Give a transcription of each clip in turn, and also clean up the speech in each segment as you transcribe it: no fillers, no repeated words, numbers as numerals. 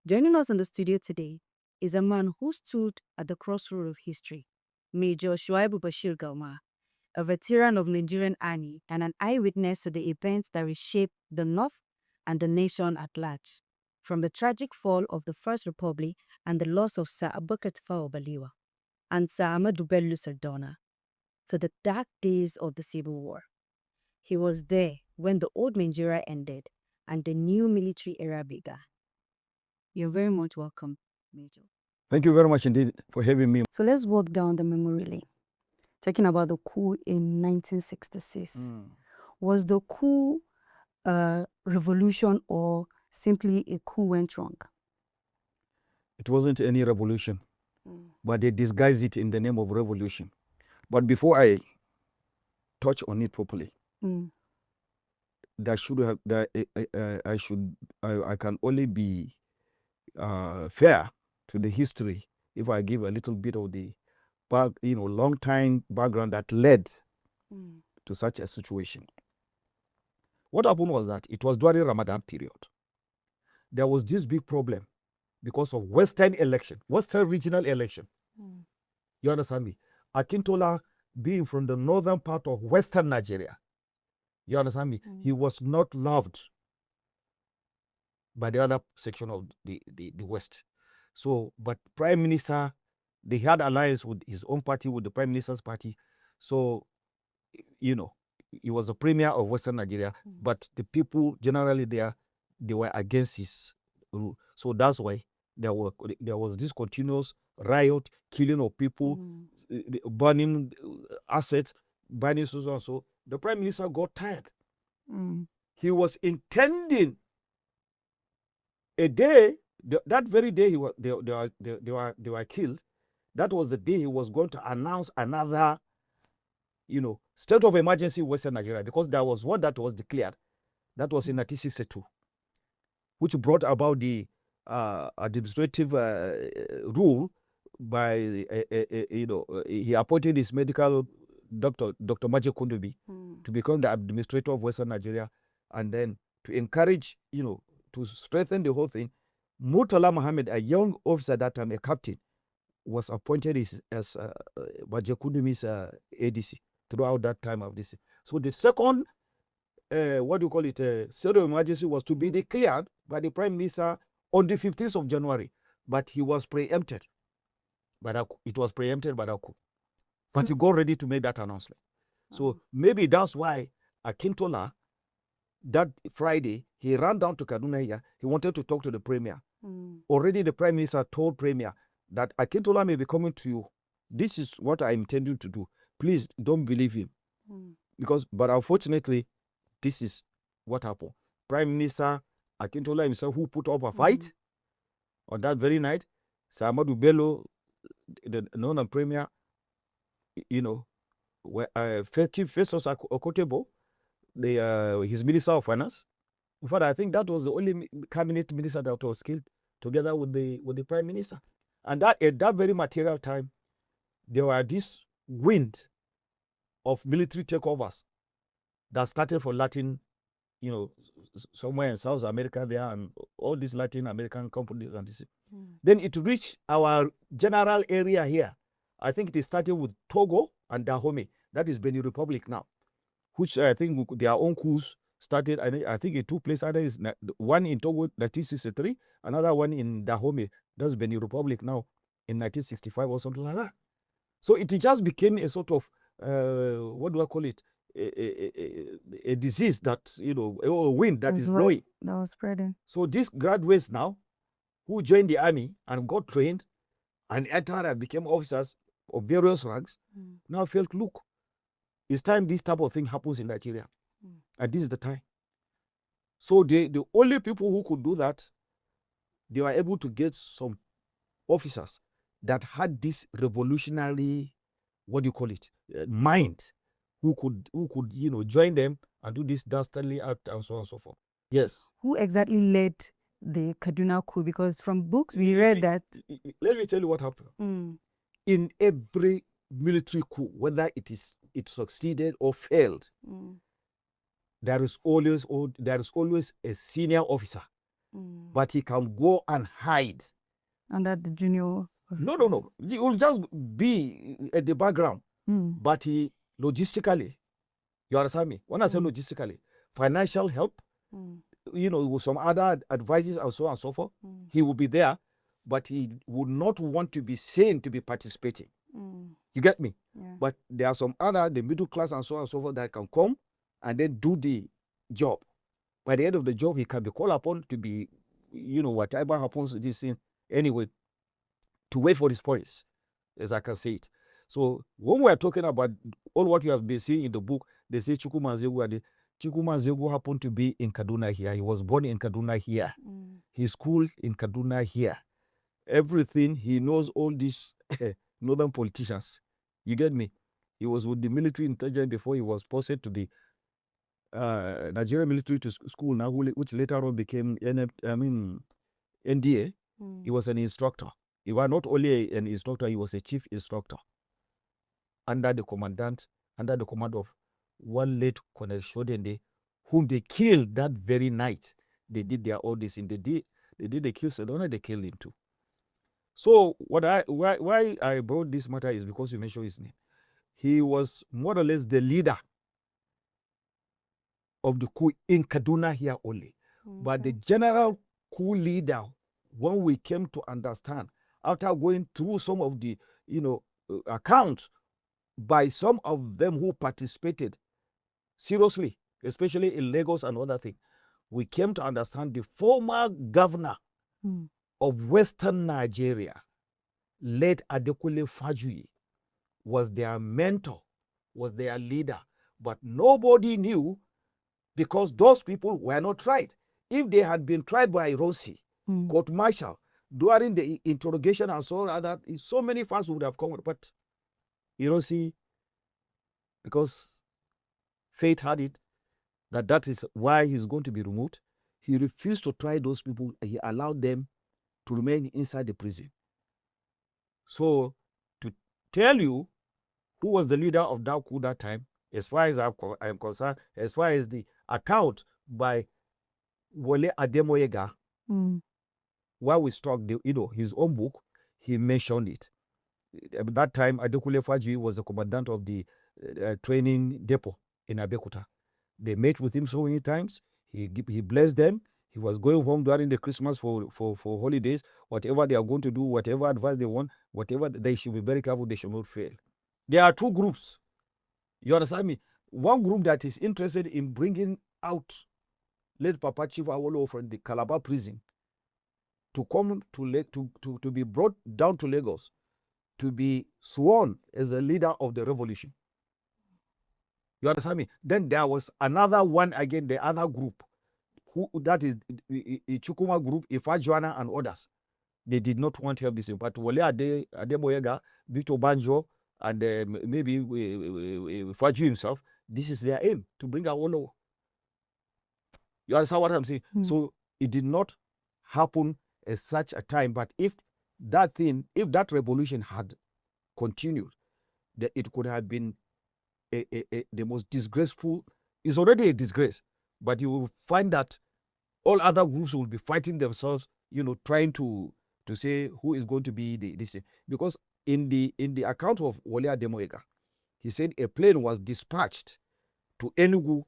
Joining us in the studio today is a man who stood at the crossroad of history, Major Shuaibu Bashir Galma, a veteran of Nigerian Army and an eyewitness to the events that reshaped the North and the nation at large, from the tragic fall of the First Republic and the loss of Sir Abubakar Tafawa Balewa and Sir Ahmadu Bello Sardauna, to the dark days of the Civil War. He was there when the old Nigeria ended and the new military era began. You're very much welcome, Major. Thank you very much indeed for having me. So let's walk down the memory lane. Talking about the coup in 1966. Was the coup a revolution or simply a coup went wrong? It wasn't any revolution, but they disguised it in the name of revolution. But before I touch on it properly, that should have that I can only be fair to the history if I give a little bit of the long time background that led to such a situation. What happened was that it was during Ramadan period. There was this big problem because of Western regional election. You understand me? Akintola being from the northern part of Western Nigeria, you understand me? He was not loved by the other section of the West. So, but Prime Minister, they had alliance with his own party, with the Prime Minister's party. So, he was the premier of Western Nigeria, but the people generally there, they were against his rule. So that's why there was this continuous riot, killing of people, burning assets, burning so and so. The Prime Minister got tired. He was intending a day, that very day they were killed. That was the day he was going to announce another, state of emergency in Western Nigeria, because there was one that was declared. That was in 1962, which brought about the administrative rule by, he appointed his medical doctor, Dr. Maje Kundubi, to become the administrator of Western Nigeria, and then to encourage, to strengthen the whole thing. Murtala Mohammed, a young officer that time, a captain, was appointed as Maje Kundubi's ADC throughout that time of this. So the second, state of emergency was to be declared by the Prime Minister on the 15th of January, but he was preempted. It was preempted by that coup. But he got ready to make that announcement. So maybe that's why Akintola, that Friday, he ran down to Kaduna here. He wanted to talk to the Premier. Already the Prime Minister told Premier that Akintola may be coming to you. This is what I'm intending to do. Please don't believe him. But unfortunately, this is what happened. Prime Minister Akintola himself, who put up a fight on that very night, Sir Ahmadu Bello, the known Premier, Chief Festus Okotebo, his Minister of Finance. In fact, I think that was the only cabinet minister that was killed together with the Prime Minister. And that at that very material time, there were this wind of military takeovers that started from Latin, somewhere in South America there, and all these Latin American companies and this. Then it reached our general area here. I think it started with Togo and Dahomey. That is Benin Republic now, which I think their own coups started. I think it took place. Either is one in Togo 1963, another one in Dahomey, that's Benin Republic now, in 1965 or something like that. So it just became a sort of what do I call it? A disease that, a wind that is blowing. That was spreading. So these graduates now, who joined the army and got trained and entered and became officers of various ranks, now felt, look, it's time this type of thing happens in Nigeria. And this is the time. So the only people who could do that, they were able to get some officers that had this revolutionary, mind, who could join them and do this dastardly act and so on and so forth. Yes. Who exactly led the Kaduna coup? Because from books we read that. Let me tell you what happened. In every military coup, whether it succeeded or failed, there is always a senior officer but he can go and hide. Under the junior officers. No. He will just be at the background. But he, logistically, you understand me? When I say logistically, financial help, with some other advices and so on and so forth, he will be there, but he would not want to be seen to be participating. You get me? Yeah. But there are some other, the middle class and so on and so forth, that can come and then do the job. By the end of the job, he can be called upon to be, whatever happens to this thing, anyway, to wait for his points, as I can say it. So when we are talking about all what you have been seeing in the book, they say Chukwuma Nzegu happened to be in Kaduna here. He was born in Kaduna here. He schooled in Kaduna here. Everything, he knows all these northern politicians. You get me? He was with the military intelligence before he was posted to the Nigerian military school now, which later on became NDA. He was an instructor. He was not only an instructor, he was a chief instructor under the command of one late Colonel Shodende, whom they killed that very night. They did their audition. They did the kill Sedona, they killed him too. So why I brought this matter is because you mentioned his name. He was more or less the leader of the coup in Kaduna here only. But the general coup leader, when we came to understand, after going through some of the accounts by some of them who participated seriously, especially in Lagos and other things, we came to understand the former governor of Western Nigeria, late Adekunle Fajuyi, was their mentor, was their leader. But nobody knew, because those people were not tried. If they had been tried by Rossi, court martial, during the interrogation and so on, that, so many facts would have come. But Rossi, because fate had it, that is why he's going to be removed, he refused to try those people. He allowed them to remain inside the prison. So, to tell you who was the leader of that coup that time, as far as I am concerned, as far as the account by Wole Ademoyega, while we struck his own book, he mentioned it. At that time, Adekunle Fajuyi was the commandant of the training depot in Abeokuta. They met with him so many times. He blessed them. He was going home during the Christmas for holidays. Whatever they are going to do, whatever advice they want, whatever, they should be very careful. They should not fail. There are two groups. You understand me? One group that is interested in bringing out late Papa Chief Awolowo from the Calabar prison to come to be brought down to Lagos to be sworn as the leader of the revolution. You understand me? Then there was another one again, the other group, that is Chukuma group, Ifajuana and others. They did not want to have this. But Wole Ademoyega, Victor Banjo, and maybe Faju himself, this is their aim, to bring Awolowo. You understand what I'm saying? So it did not happen at such a time. But if that revolution had continued, that it could have been the most disgraceful. It's already a disgrace, but you will find that all other groups will be fighting themselves, trying to say who is going to be this thing. Because in the account of Wole Ademoyega, he said a plane was dispatched to Enugu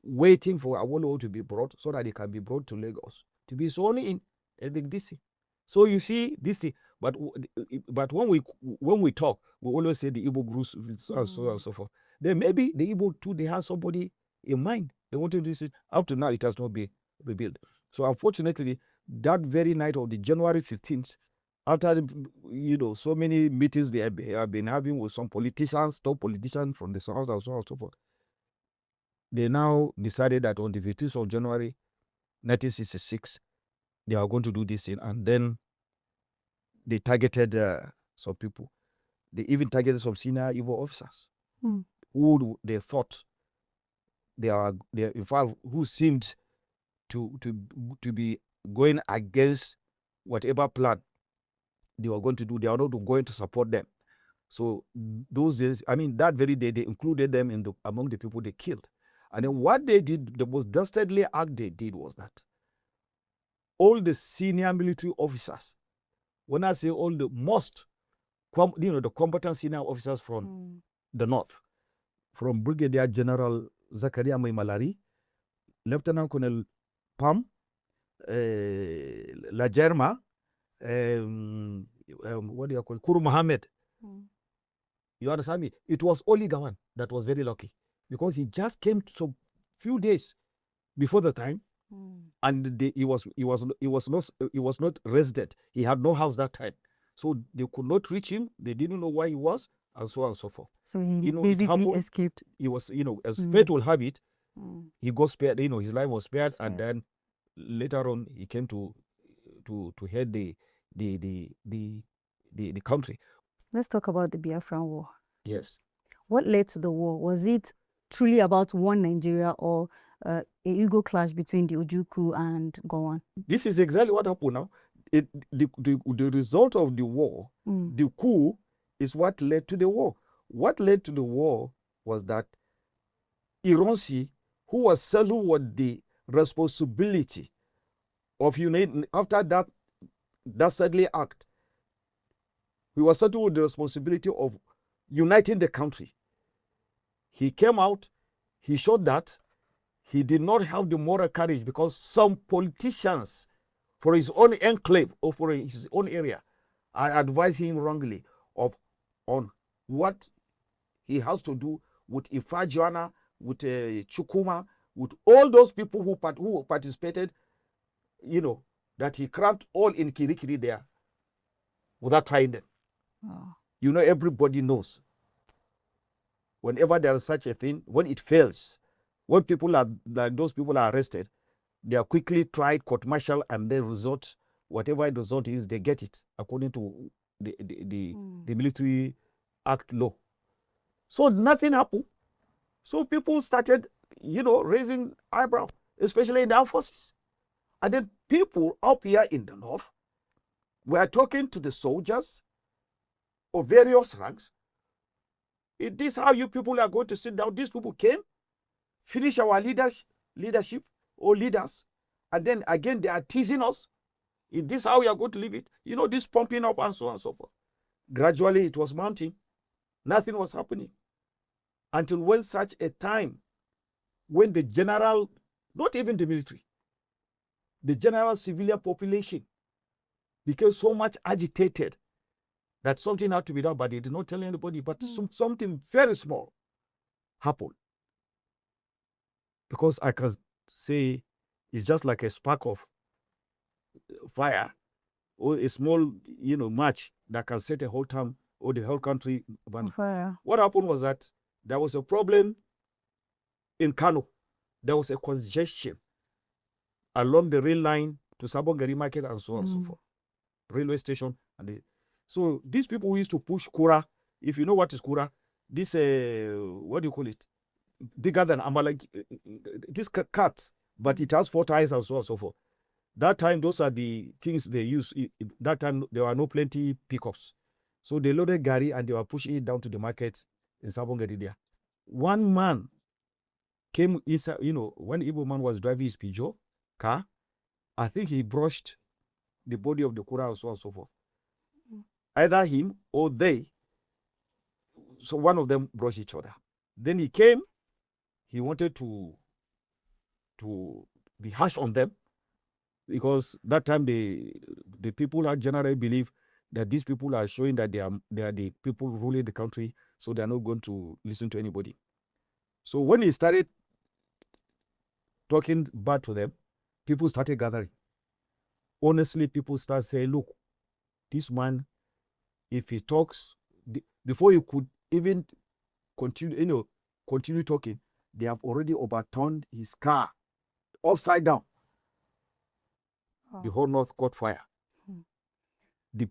waiting for Awolowo to be brought so that he can be brought to Lagos to be sworn in at the DC. So you see this thing. But when we talk, we always say the Igbo groups, so and so forth. Then maybe the Igbo too, they have somebody in mind. They want to do this. Up to now, it has not been rebuilt. So unfortunately, that very night of the January 15th, after so many meetings they have been having with some politicians, top politicians from the south and so on and so forth, they now decided that on the 15th of January 1966, they are going to do this thing. And then they targeted some people. They even targeted some senior Igbo officers who they thought they in fact, who seemed to be going against whatever plan they were going to do. They are not going to support them. So those days, that very day, they included them among the people they killed. And then what they did, the most dastardly act they did was that all the senior military officers, when I say all the most, the combatant senior officers from the north, from Brigadier General Zakaria Maimalari, Lieutenant Colonel Pam, La Germa, what do you call Kuru Mohammed. You understand me? It was only Gawan that was very lucky because he just came so few days before the time, and he was not resident. He had no house that time, so they could not reach him. They didn't know where he was, and so on and so forth. So he basically escaped. He was, as fate will have it, he got spared. His life was spared, and then later on he came to head the country. Let's talk about the Biafran War. Yes. What led to the war? Was it truly about one Nigeria or a ego clash between the Ojukwu and Gowon? This is exactly what happened now. The result of the war, the coup, is what led to the war. What led to the war was that Ironsi, who was saddled with the responsibility of uniting after that Sadly act, he was saddled with the responsibility of uniting the country. He came out, he showed that he did not have the moral courage because some politicians for his own enclave or for his own area are advising him wrongly on what he has to do with Ifajuana, with Chukuma, with all those people who participated, that he cramped all in Kirikiri there without trying them. Oh. Everybody knows. Whenever there is such a thing, when it fails, when people are like those people are arrested, they are quickly tried court-martial, and then whatever the result is, they get it according to the military act law. So nothing happened. So people started, raising eyebrow, especially in the armed forces. And then people up here in the north were talking to the soldiers of various ranks. Is this how you people are going to sit down? These people came, finish our leadership or leaders, and then again they are teasing us. Is this how we are going to leave it? This pumping up and so on and so forth. Gradually it was mounting. Nothing was happening. Until when such a time, when the general, not even the military, the general civilian population became so much agitated that something had to be done, but they did not tell anybody, but something very small happened. Because I can say it's just like a spark of fire or a small, match that can set a whole town or the whole country on fire. What happened was that there was a problem in Kano. There was a congestion along the rail line to Sabongari Market and so on and so forth. Railway station. So these people who used to push Kura, if you know what is Kura, this, what do you call it? Bigger than Amalek, this carts, but it has 4 tires and so on and so forth. That time, those are the things they use. That time, there were no plenty pickups. So they loaded Gary and they were pushing it down to the market in Sabongari there. One man came inside, when Igbo man was driving his Peugeot car, I think he brushed the body of the Kura and so on and so forth. Either him or they. So one of them brushed each other. Then he came, he wanted to be harsh on them, because that time the people had generally believe that these people are showing that they are the people ruling the country, so they are not going to listen to anybody. So when he started talking bad to them, people started gathering. Honestly, people start saying, look, this man, if he talks, before you could even continue talking, they have already overturned his car upside down. Oh. The whole north caught fire. The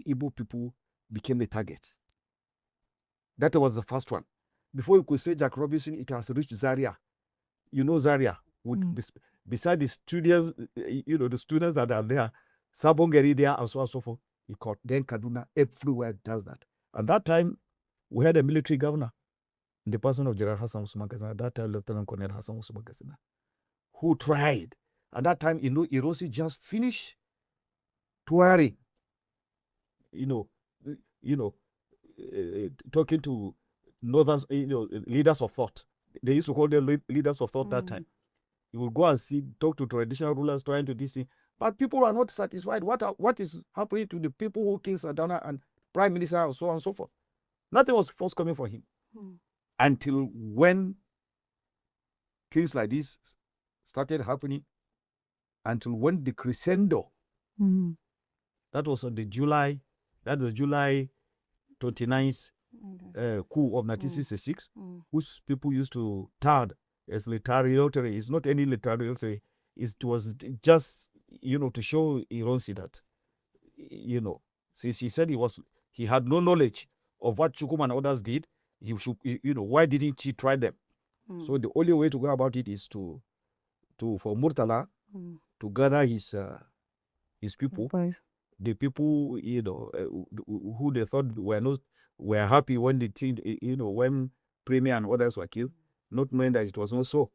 Igbo people became the target. That was the first one. Before you could say Jack Robinson, it has reached Zaria. Zaria. Beside the students, the students that are there, Sabongeri there, and so on and so forth. He caught. Then Kaduna, everywhere does that. At that time, we had a military governor, in the person of General Hassan Usman Katsina, at that time Lieutenant Colonel Hassan Usman Katsina, who tried At that time, Ironsi just finished touring, talking to northern, leaders of thought. They used to call them leaders of thought that time. He would go and talk to traditional rulers trying to this thing. But people are not satisfied. What is happening to the people who killed Sardauna and Prime Minister and so on and so forth? Nothing was forthcoming for him. Until when things like this started happening, until when the crescendo, that was on the July 29th coup of 1966, which people used to tag as retaliatory. It's not any retaliatory. It was just, to show Ironsi that, since he said he had no knowledge of what Chukwuma and others did, he should, why didn't he try them? So the only way to go about it is for Murtala to gather his people, the people, who they thought were happy when the team, when Premier and others were killed, not knowing that it was not so.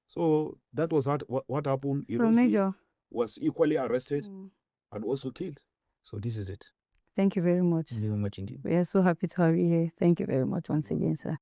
So that was what happened. So Major was equally arrested and also killed. So this is it. Thank you very much. Thank you very much indeed. We are so happy to have you here. Thank you very much once again, sir.